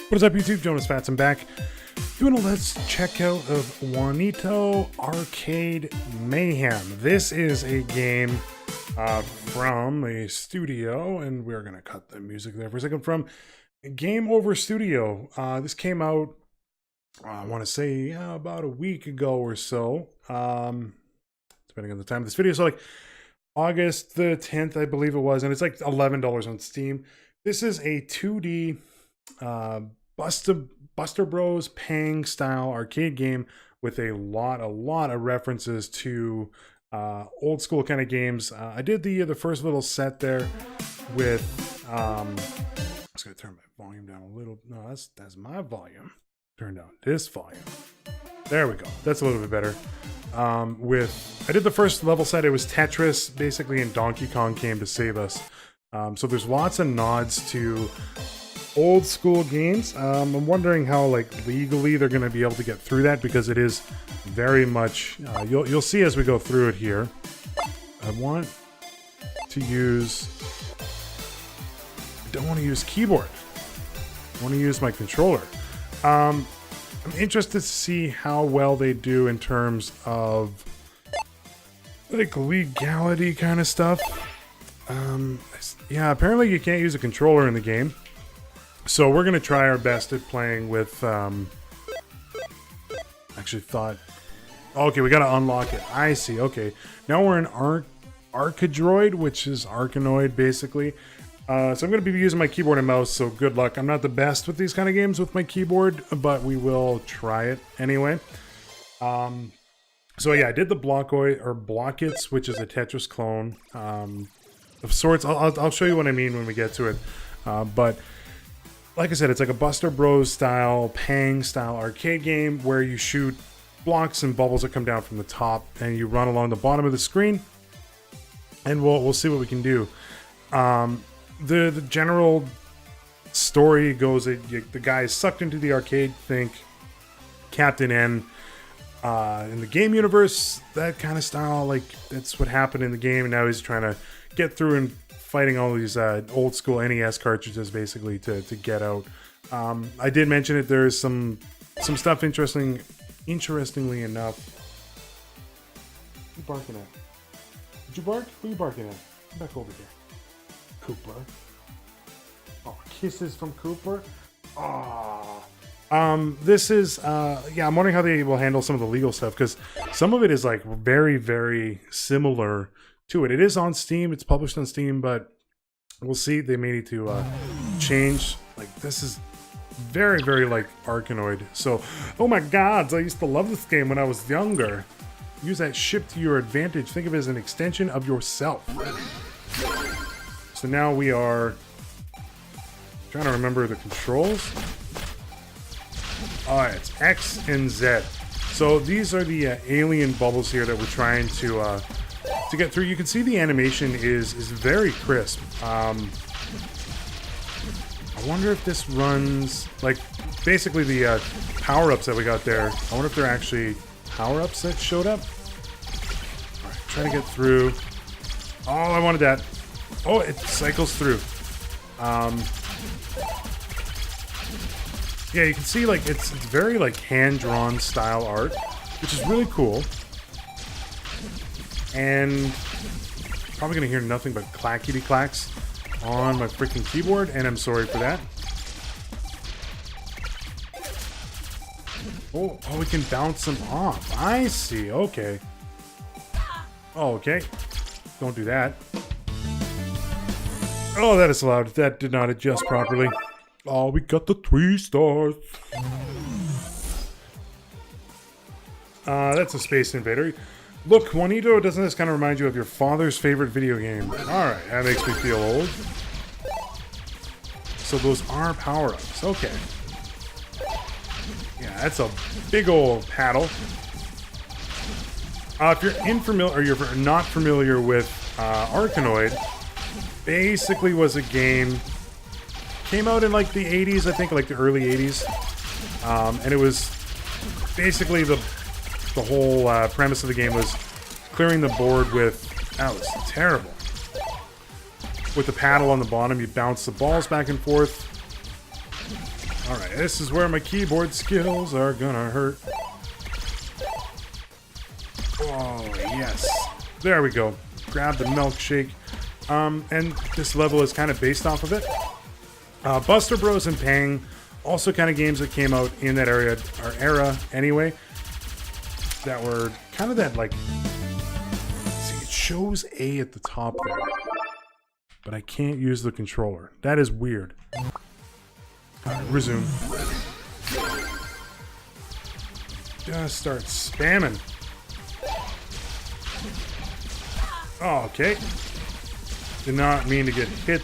What is up, YouTube? Jonusfatson back. Doing a let's check out of Juanito Arcade Mayhem. This is a game from a studio, and we're going to cut the music there for a second, from Game Over Studio. This came out, I want to say, about a week ago or so, depending on the time of this video. So like August the 10th, I believe it was, and it's like $11 on Steam. This is a 2D Buster Bros. Pang style arcade game with a lot of references to old school kind of games. I did the first little set there with I was gonna turn my volume down a little. No, that's my volume. Turn down this volume. There we go. That's a little bit better. I did the first level set. It was Tetris basically, and Donkey Kong came to save us. So there's lots of nods to old school games. I'm wondering how like legally they're going to be able to get through that, because it is very much you'll see as we go through it here. I don't want to use keyboard. I want to use my controller. I'm interested to see how well they do in terms of like legality kind of stuff. Yeah, apparently you can't use a controller in the game. So we're going to try our best at playing with, actually thought, okay, we got to unlock it. I see, okay. Now we're in Archidroid, which is Arkanoid, basically. So I'm going to be using my keyboard and mouse, so good luck. I'm not the best with these kind of games with my keyboard, but we will try it anyway. So yeah, I did the Blockits, which is a Tetris clone of sorts. I'll show you what I mean when we get to it. But like I said, it's like a Buster Bros. Style, Pang style arcade game where you shoot blocks and bubbles that come down from the top, and you run along the bottom of the screen, and we'll see what we can do. The general story goes that the guy is sucked into the arcade, think Captain N. In the game universe, that kind of style, like that's what happened in the game, and now he's trying to get through and fighting all these old school NES cartridges basically to get out. I did mention it. There is some stuff interestingly enough. What are you barking at? Did you bark? Who are you barking at? Come back over here. Cooper. Oh, kisses from Cooper. Oh. This is yeah, I'm wondering how they will handle some of the legal stuff, because some of it is like very, very similar to it. It is on Steam, it's published on Steam, but we'll see. They may need to change. Like, this is very, very like Arkanoid. So, oh my gods, I used to love this game when I was younger. Use that ship to your advantage. Think of it as an extension of yourself. So now we are trying to remember the controls. Alright, it's X and Z. So these are the alien bubbles here that we're trying to get through. You can see the animation is very crisp. I wonder if this runs like basically the power-ups that we got there. I wonder if they're actually power-ups that showed up. All right, trying to get through. Oh, I wanted that. Oh, it cycles through. Yeah, you can see like it's very like hand-drawn style art, which is really cool. And probably gonna hear nothing but clackety clacks on my freaking keyboard, and I'm sorry for that. Oh, we can bounce them off. I see. Okay. Oh, okay. Don't do that. Oh, that is loud. That did not adjust properly. Oh, we got the 3 stars. That's a Space Invader. Look, Juanito, doesn't this kind of remind you of your father's favorite video game? Alright, that makes me feel old. So those are power-ups. Okay. Yeah, that's a big old paddle. If you're not familiar with Arkanoid, basically was a game, came out in like the 80s, I think, like the early 80s. And it was basically the whole premise of the game was clearing the board with, that was terrible. With the paddle on the bottom, you bounce the balls back and forth. Alright, this is where my keyboard skills are gonna hurt. Oh, yes. There we go. Grab the milkshake. And this level is kind of based off of it. Buster Bros and Pang, also kind of games that came out in that era anyway, that were kind of that, like, see, it shows A at the top there, but I can't use the controller. That is weird. Alright, resume. Just start spamming. Oh, okay. Did not mean to get hit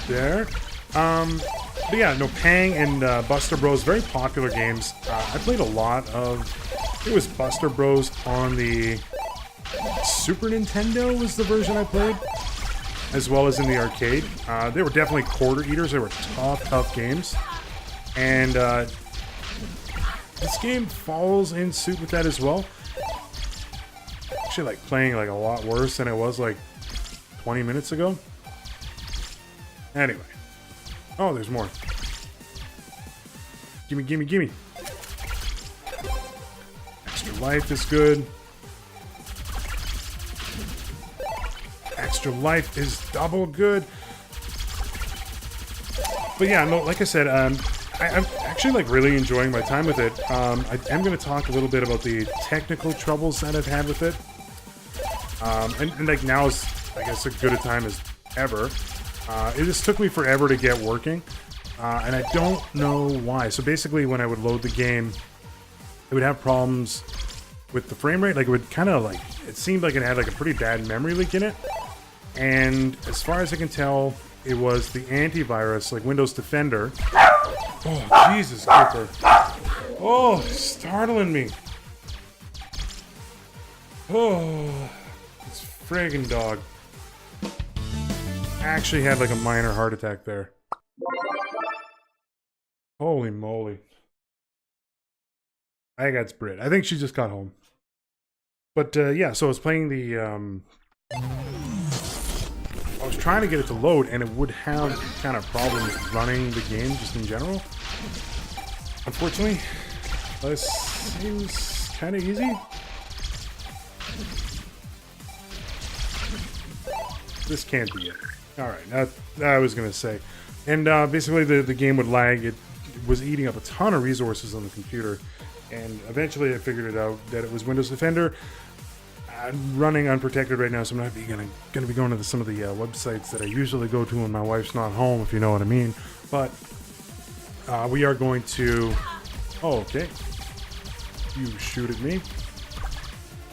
there. But yeah, no, Pang and Buster Bros, very popular games. I played a lot of, it was Buster Bros on the Super Nintendo was the version I played, as well as in the arcade. They were definitely quarter eaters. They were tough games. And this game falls in suit with that as well. Actually, like, playing like a lot worse than it was like 20 minutes ago. Anyway. Oh, there's more. Gimme, gimme, gimme. Extra life is good. Extra life is double good. But yeah, no, like I said, I'm actually like really enjoying my time with it. I am going to talk a little bit about the technical troubles that I've had with it. And like now is, I guess, as good a time as ever. It just took me forever to get working, and I don't know why. So basically, when I would load the game, it would have problems with the frame rate. Like, it would kind of like, it seemed like it had like a pretty bad memory leak in it. And as far as I can tell, it was the antivirus, like Windows Defender. Oh, Jesus, Kipper. Oh, startling me. Oh, this friggin' dog. Actually had like a minor heart attack there. Holy moly. I got Brit. I think she just got home. But yeah, so I was playing the I was trying to get it to load, and it would have kind of problems running the game just in general. Unfortunately, this seems kind of easy. This can't be it. Alright, that I was going to say. And basically the game would lag. It was eating up a ton of resources on the computer. And eventually I figured it out that it was Windows Defender. I'm running unprotected right now, so I'm not going to be going to some of the websites that I usually go to when my wife's not home, if you know what I mean. But we are going to... Oh, okay. You shoot at me.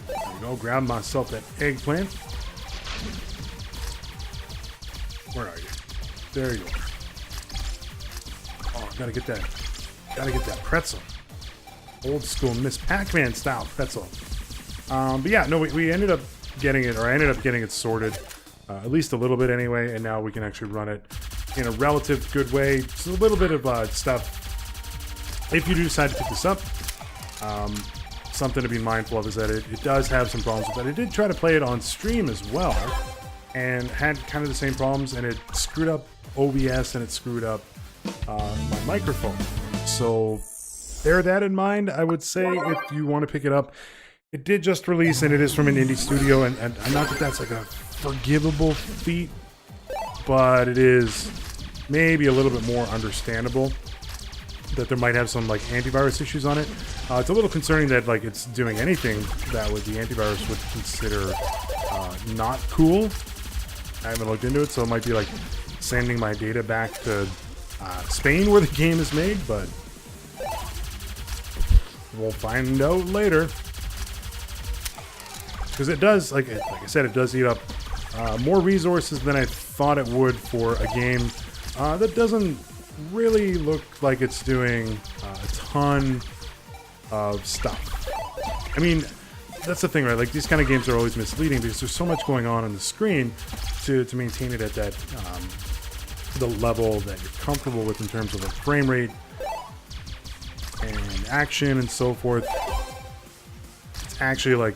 There we go. Grab myself that eggplant. Where are you? There you are. Oh, gotta get that pretzel. Old school Miss Pac-Man style pretzel. But yeah, no, we ended up getting it, or I ended up getting it sorted, at least a little bit anyway, and now we can actually run it in a relative good way. Just a little bit of stuff. If you do decide to pick this up, something to be mindful of is that it does have some problems with that. I did try to play it on stream as well, and had kind of the same problems, and it screwed up OBS and it screwed up my microphone. So bear that in mind, I would say, if you want to pick it up. It did just release, and it is from an indie studio, and not that that's like a forgivable feat, but it is maybe a little bit more understandable that there might have some like antivirus issues on it. It's a little concerning that like it's doing anything that the antivirus would consider not cool. I haven't looked into it, so it might be like sending my data back to Spain where the game is made, but we'll find out later. Because it does, like I said, it does eat up more resources than I thought it would for a game that doesn't really look like it's doing a ton of stuff. I mean, that's the thing, right? Like, these kind of games are always misleading because there's so much going on the screen to maintain it at that the level that you're comfortable with in terms of like frame rate and action and so forth. It's actually like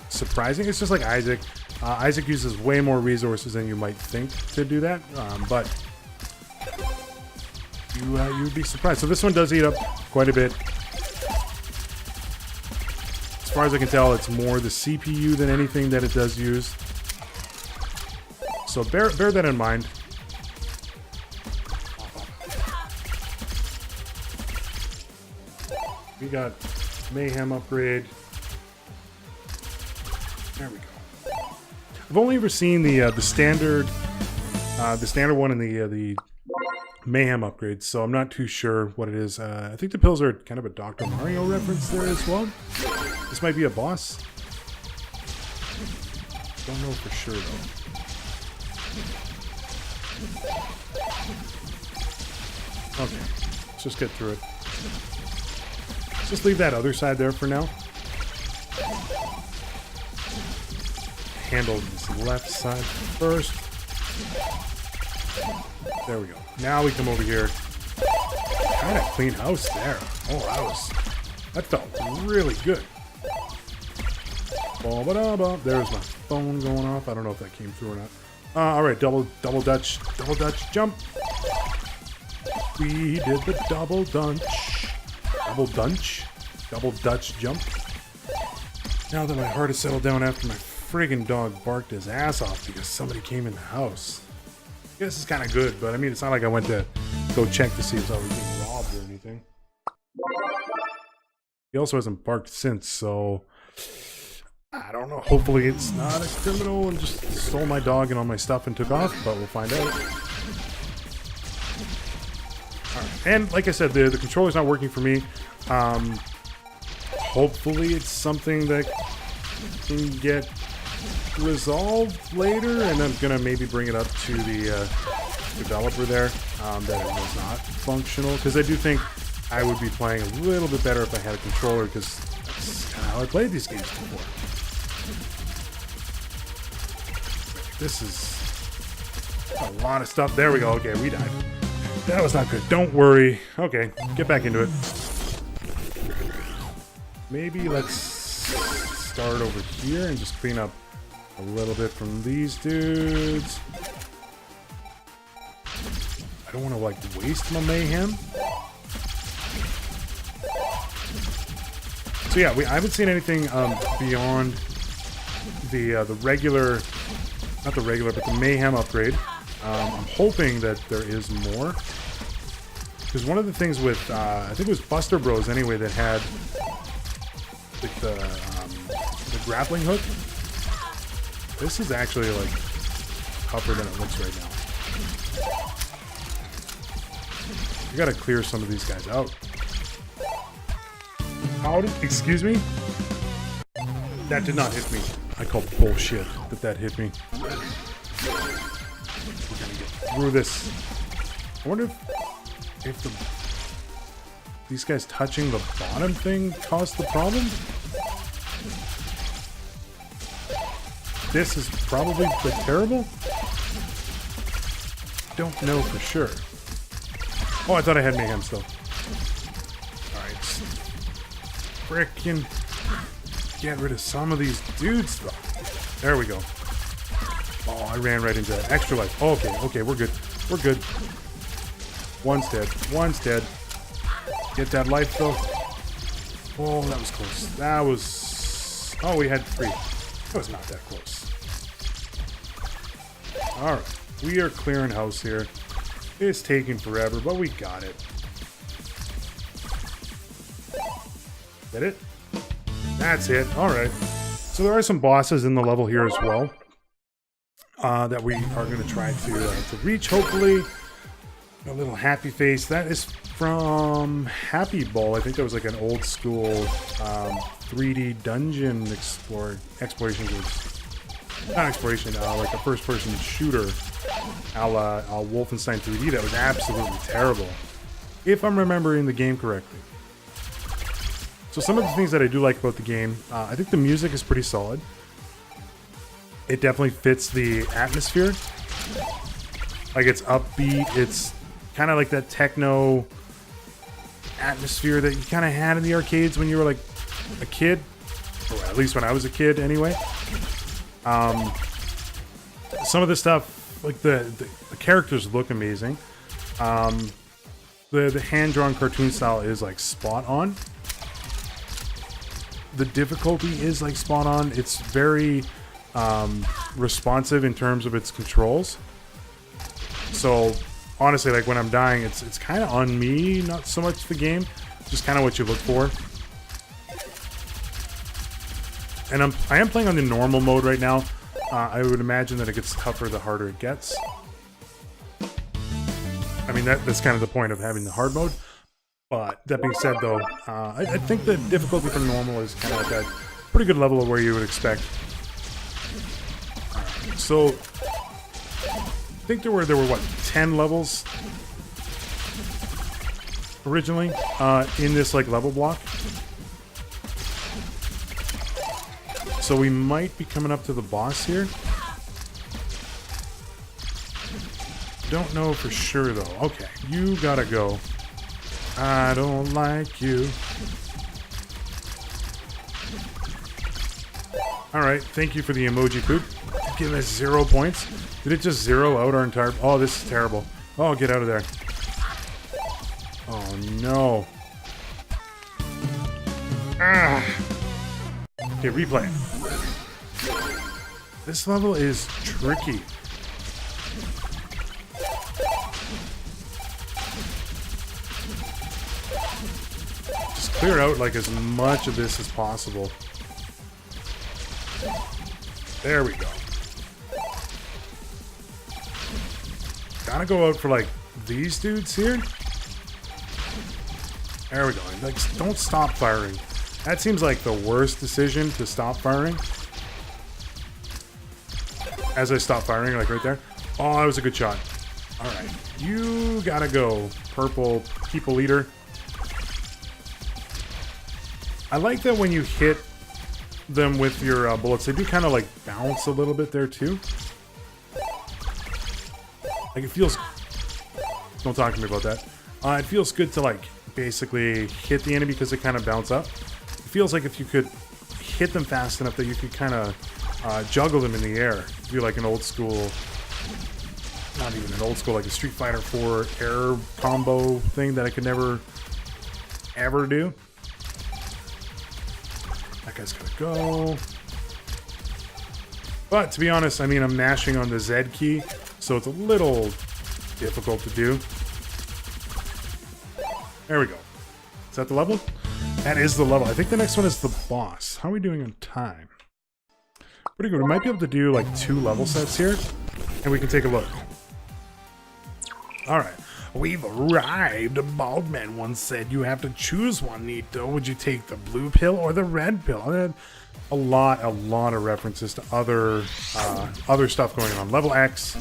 surprising. It's just like Isaac. Isaac uses way more resources than you might think to do that, but you would be surprised. So this one does eat up quite a bit. As far as I can tell, it's more the CPU than anything that it does use. So bear that in mind. We got Mayhem upgrade. There we go. I've only ever seen the standard one and the Mayhem upgrade, so I'm not too sure what it is. I think the pills are kind of a Dr. Mario reference there as well. This might be a boss. Don't know for sure though. Okay, let's just get through it. Let's just leave that other side there for now. Handle this left side first. There we go. Now we come over here. Kind of clean house there. Oh, that felt really good. There's my phone going off. I don't know if that came through or not. All right, double Dutch jump. We did the double Dutch jump. Now that my heart has settled down after my friggin' dog barked his ass off because somebody came in the house. I guess it's kind of good, but I mean, it's not like I went to go check to see if I was being robbed or anything. He also hasn't barked since, so I don't know. Hopefully it's not a criminal and just stole my dog and all my stuff and took off, but we'll find out. Alright, and like I said, the controller's not working for me. Hopefully it's something that can get resolved later, and I'm gonna maybe bring it up to the developer there that it was not functional, because I do think I would be playing a little bit better if I had a controller, because that's kind of how I played these games before. This is a lot of stuff. There we go. Okay, we died. That was not good. Don't worry. Okay, get back into it. Maybe let's start over here and just clean up a little bit from these dudes. I don't want to, like, waste my Mayhem. So yeah, I haven't seen anything beyond the regular, not the regular, but the Mayhem upgrade. I'm hoping that there is more. Because one of the things with, I think it was Buster Bros anyway, that had like the grappling hook. This is actually like tougher than it looks right now. You gotta clear some of these guys out. Excuse me? That did not hit me. I call bullshit that hit me. We're gonna get through this. I wonder if these guys touching the bottom thing caused the problem? This is probably terrible? Don't know for sure. Oh, I thought I had Mayhem still. Alright. Frickin' get rid of some of these dudes though. There we go. Oh, I ran right into that. Extra life. Oh, okay, we're good. We're good. One's dead. One's dead. Get that life though. Oh, that was close. That was... Oh, we had 3. That was not that close. Alright. We are clearing house here. It's taking forever, but we got it. Get it? That's it. Alright. So there are some bosses in the level here as well. That we are going to try to reach, hopefully. A little happy face. That is from Happy Ball. I think that was like an old school 3D dungeon exploration game. Not exploration, like a first-person shooter a la Wolfenstein 3D. That was absolutely terrible, if I'm remembering the game correctly. So some of the things that I do like about the game, I think the music is pretty solid. It definitely fits the atmosphere. Like, it's upbeat. It's kind of like that techno atmosphere that you kind of had in the arcades when you were like a kid, or at least when I was a kid anyway. Some of the stuff, like the characters look amazing. The hand-drawn cartoon style is like spot on. The difficulty is like spot on. It's very responsive in terms of its controls. So honestly, like when I'm dying, it's kind of on me, not so much the game. Just kind of what you look for. And I am playing on the normal mode right now. I would imagine that it gets tougher the harder it gets. I mean, that's kind of the point of having the hard mode. But that being said, though, I think the difficulty for normal is kind of like a pretty good level of where you would expect. So, I think there were what, 10 levels originally in this like level block. So we might be coming up to the boss here. Don't know for sure though. Okay, you gotta go. I don't like you. Alright, thank you for the emoji poop. Give us 0 points. Did it just zero out our entire... Oh, this is terrible. Oh, get out of there. Oh, no. Ah. Okay, replay. This level is tricky. Just clear out like as much of this as possible. There we go. Gotta go out for like these dudes here. There we go. Like, don't stop firing. That seems like the worst decision, to stop firing. As I stop firing, like right there. Oh, that was a good shot. Alright. You gotta go, purple people eater. I like that when you hit them with your bullets, they do kind of like bounce a little bit there too. Like it feels... Don't talk to me about that. It feels good to like basically hit the enemy because they kind of bounce up. It feels like if you could hit them fast enough that you could kind of juggle them in the air. Do like an old school, not even an old school, like a Street Fighter 4 air combo thing that I could never ever do. That guy's gotta go. But to be honest, I mean, I'm mashing on the Z key, so it's a little difficult to do. There we go. Is that the level? That is the level. I think the next one is the boss. How are we doing on time? Pretty good. We might be able to do like 2 level sets here, and we can take a look. Alright. We've arrived. A bald man once said you have to choose, Juanito. Would you take the blue pill or the red pill? I had a lot of references to other stuff going on. Level X.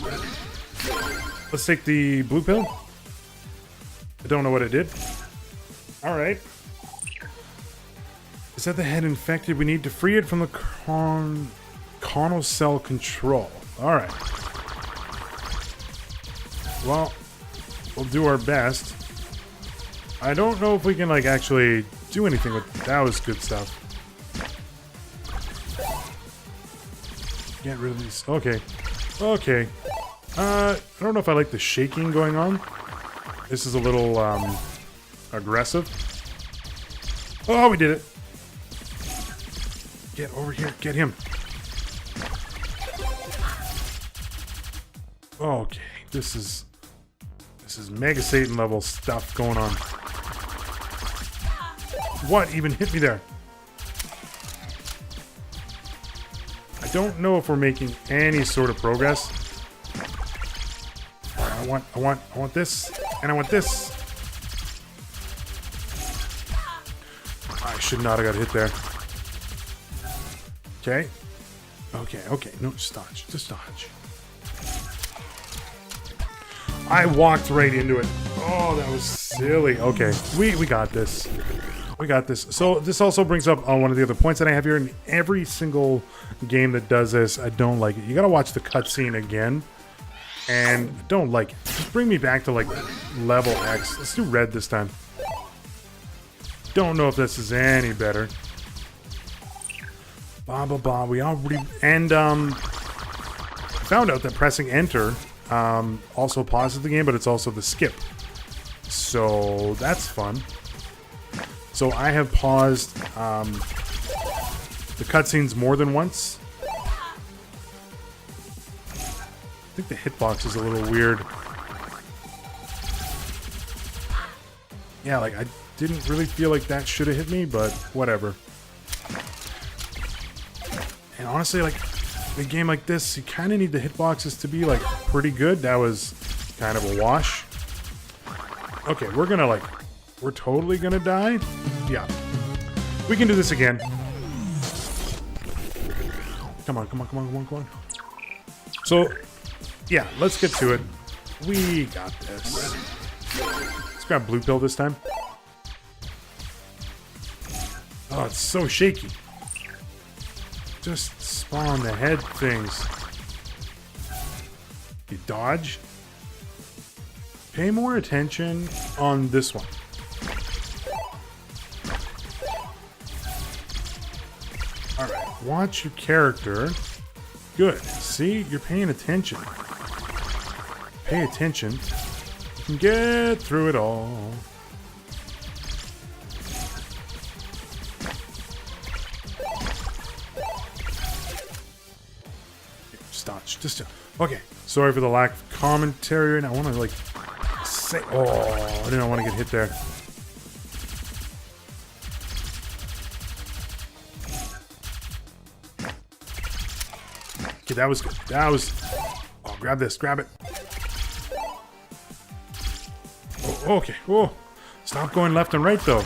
Let's take the blue pill. I don't know what it did. Alright. Is that the head infected? We need to free it from the Clonocellular control. Alright. Well, we'll do our best. I don't know if we can like actually do anything with... That was good stuff. Get rid of these. Okay. Okay. I don't know if I like the shaking going on. This is a little aggressive. Oh, we did it. Get over here. Get him. Okay. This is Mega Satan level stuff going on. What even hit me there? I don't know if we're making any sort of progress. I want this, and I want this. I should not have got hit there. Okay. Okay. No, just dodge. Just dodge. I walked right into it. Oh, that was silly. Okay, we got this. We got this. So this also brings up one of the other points that I have here. In every single game that does this, I don't like it. You gotta watch the cutscene again. And I don't like it. Just bring me back to like level X. Let's do red this time. Don't know if this is any better. Blah blah blah. We already found out that pressing enter also pauses the game, but it's also the skip. So that's fun. So I have paused the cutscenes more than once. I think the hitbox is a little weird. Yeah, like I didn't really feel like that should have hit me, but whatever. And honestly, like in a game like this, you kind of need the hitboxes to be like pretty good. That was kind of a wash. Okay, we're totally gonna die. Yeah, we can do this again. Come on, come on, come on, come on, come on. So, yeah, let's get to it. We got this. Let's grab blue pill this time. Oh, it's so shaky. Just spawn the head things. You dodge. Pay more attention on this one. Alright, watch your character. Good. See, you're paying attention. Pay attention. You can get through it all. Just okay. Sorry for the lack of commentary, and I want to like say, oh, I didn't want to get hit there. Okay, that was good. That was. Oh, grab this. Grab it. Oh, okay. Oh, stop going left and right though.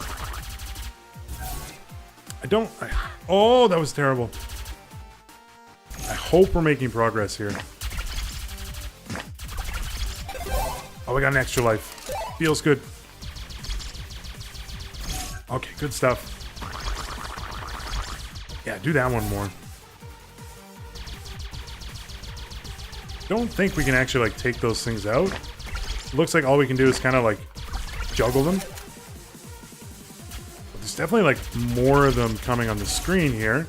Oh, that was terrible. I hope we're making progress here. Oh, we got an extra life. Feels good. Okay, good stuff. Yeah, do that one more. Don't think we can actually like take those things out. Looks like all we can do is kind of like juggle them. But there's definitely like more of them coming on the screen here.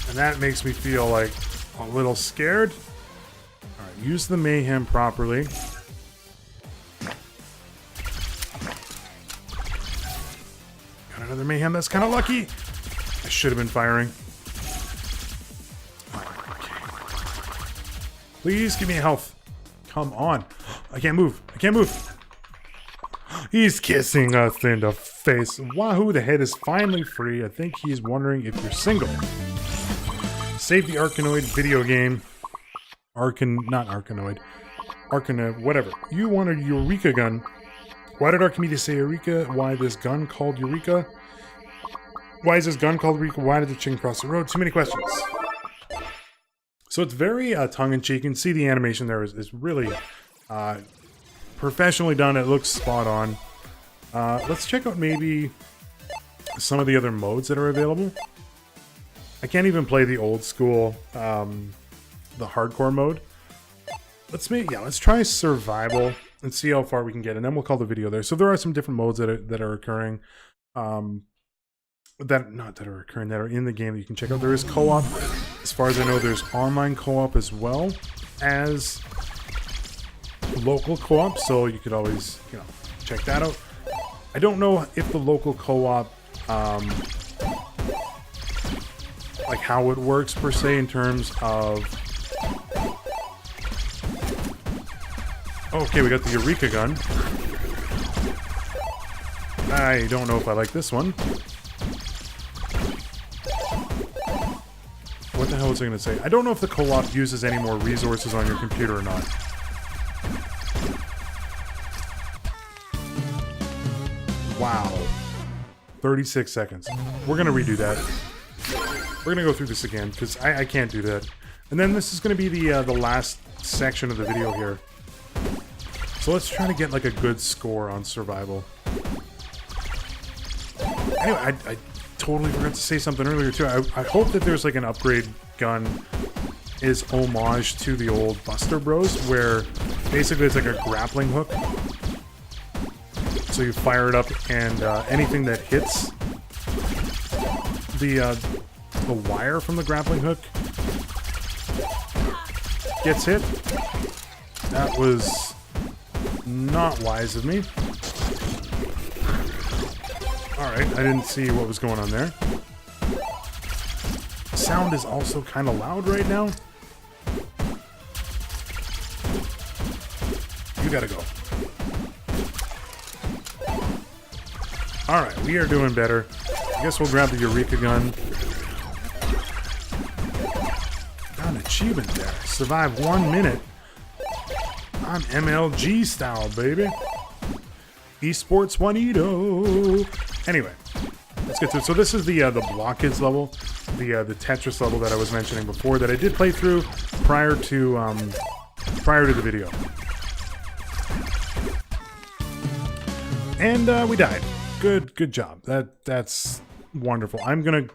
And that makes me feel like a little scared. Alright, use the Mayhem properly. Got another Mayhem, that's kind of lucky. I should have been firing. Okay. Please give me health. Come on. I can't move. I can't move. He's kissing us in the face. Wahoo, the head is finally free. I think he's wondering if you're single. Save the Arkanoid video game. Not Arkanoid. Arkanoid, whatever. You want a Eureka gun. Why did Archimedes say Eureka? Why this gun called Eureka? Why is this gun called Eureka? Why did the chicken cross the road? Too many questions. So it's very tongue-in-cheek. You can see the animation there is really professionally done. It looks spot on. Let's check out maybe some of the other modes that are available. I can't even play the old school, the hardcore mode. Let's try survival and see how far we can get, and then we'll call the video there. So there are some different modes that are occurring, that are in the game that you can check out. There is co-op. As far as I know, there's online co-op as well as local co-op, so you could always, check that out. I don't know if the local co-op, like how it works per se in terms of... Okay, we got the Eureka gun. I don't know if I like this one. What the hell was I going to say? I don't know if the co-op uses any more resources on your computer or not. Wow. 36 seconds. We're going to redo that. We're going to go through this again, because I can't do that. And then this is going to be the last section of the video here. So let's try to get like a good score on survival. Anyway, I totally forgot to say something earlier too. I hope that there's like an upgrade gun is homage to the old Buster Bros, where basically it's like a grappling hook. So you fire it up, and anything that hits the wire from the grappling hook gets hit. That was not wise of me. Alright, I didn't see what was going on there. Sound is also kind of loud right now. You gotta go. Alright, we are doing better. I guess we'll grab the Eureka gun. Got an achievement there. Survive 1 minute. I'm MLG style, baby. Esports Juanito. Anyway, let's get to it. So this is the blockage level, the Tetris level that I was mentioning before that I did play through prior to the video. And we died. Good job. That's wonderful. I'm gonna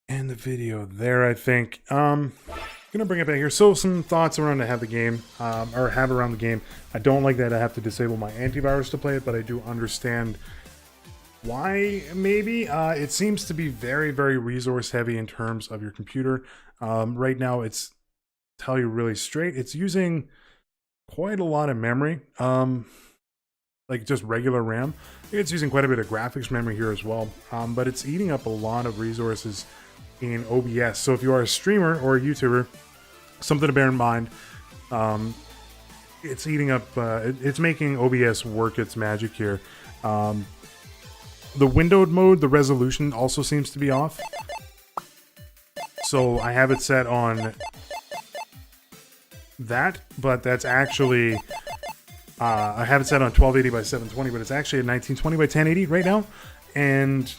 end the video there, I think. Gonna bring it back here. So some thoughts around to have the game, or have around the game. I don't like that I have to disable my antivirus to play it, but I do understand why, maybe. It seems to be very, very resource heavy in terms of your computer. Right now, it's, tell you really straight, it's using quite a lot of memory. Like just regular RAM. It's using quite a bit of graphics memory here as well, but it's eating up a lot of resources in OBS. So if you are a streamer or a YouTuber, something to bear in mind. It's eating up, it's making OBS work its magic here. The windowed mode, the resolution also seems to be off. So I have it set on that, but that's actually... I have it set on 1280 by 720, but it's actually at 1920 by 1080 right now. And,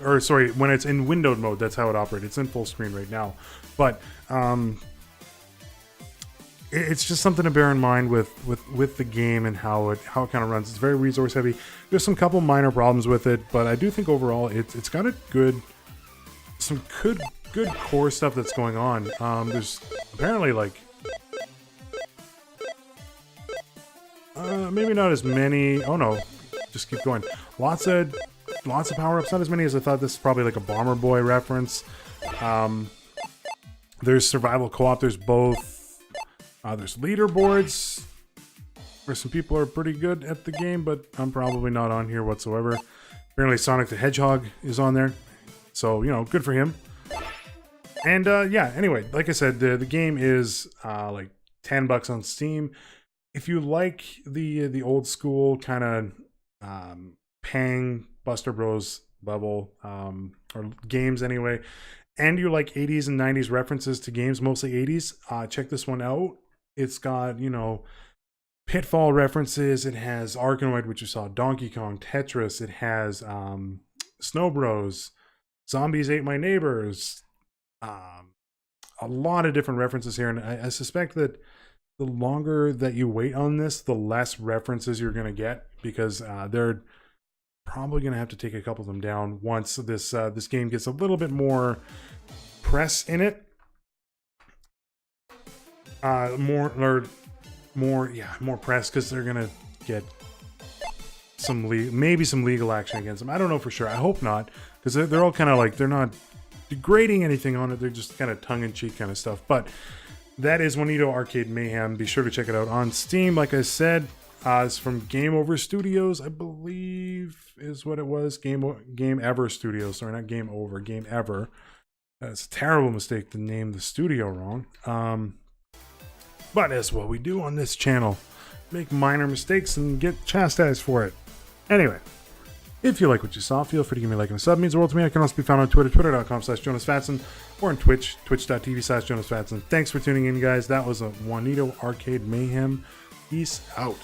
or sorry, when it's in windowed mode, that's how it operates. It's in full screen right now. But it's just something to bear in mind with the game and how it kind of runs. It's very resource heavy. There's some couple minor problems with it, but I do think overall it's got a some good core stuff that's going on. There's apparently like maybe not as many. Oh no, just keep going. Lots of power-ups. Not as many as I thought. This is probably like a Bomber Boy reference. There's survival co-op. There's both. There's leaderboards where some people are pretty good at the game, but I'm probably not on here whatsoever. Apparently Sonic the Hedgehog is on there, so you know, good for him. And yeah, anyway, like I said, the game is like $10 on Steam. If you like the old school kind of Pang Buster Bros level or games anyway, and you like 80s and 90s references to games, mostly 80s, check this one out. It's got, you know, Pitfall references. It has Arkanoid, which you saw, Donkey Kong, Tetris. It has Snow Bros, Zombies Ate My Neighbors. A lot of different references here, and I suspect that the longer that you wait on this, the less references you're going to get, because they're probably going to have to take a couple of them down once this game gets a little bit more press in it. More press, because they're going to get maybe some legal action against them. I don't know for sure. I hope not, because they're all kind of like, they're not degrading anything on it. They're just kind of tongue-in-cheek kind of stuff. But that is Juanito Arcade Mayhem. Be sure to check it out on Steam. Like I said, it's from Game Over Studios, I believe is what it was. Game Ever Studios. Sorry, not Game Over. Game Ever. It's a terrible mistake to name the studio wrong. But that's what we do on this channel. Make minor mistakes and get chastised for it. Anyway, if you like what you saw, feel free to give me a like and a sub. It means the world to me. I can also be found on Twitter, twitter.com/Jonusfatson, or on Twitch, twitch.tv/Jonusfatson. Thanks for tuning in, guys. That was a Juanito Arcade Mayhem. Peace out.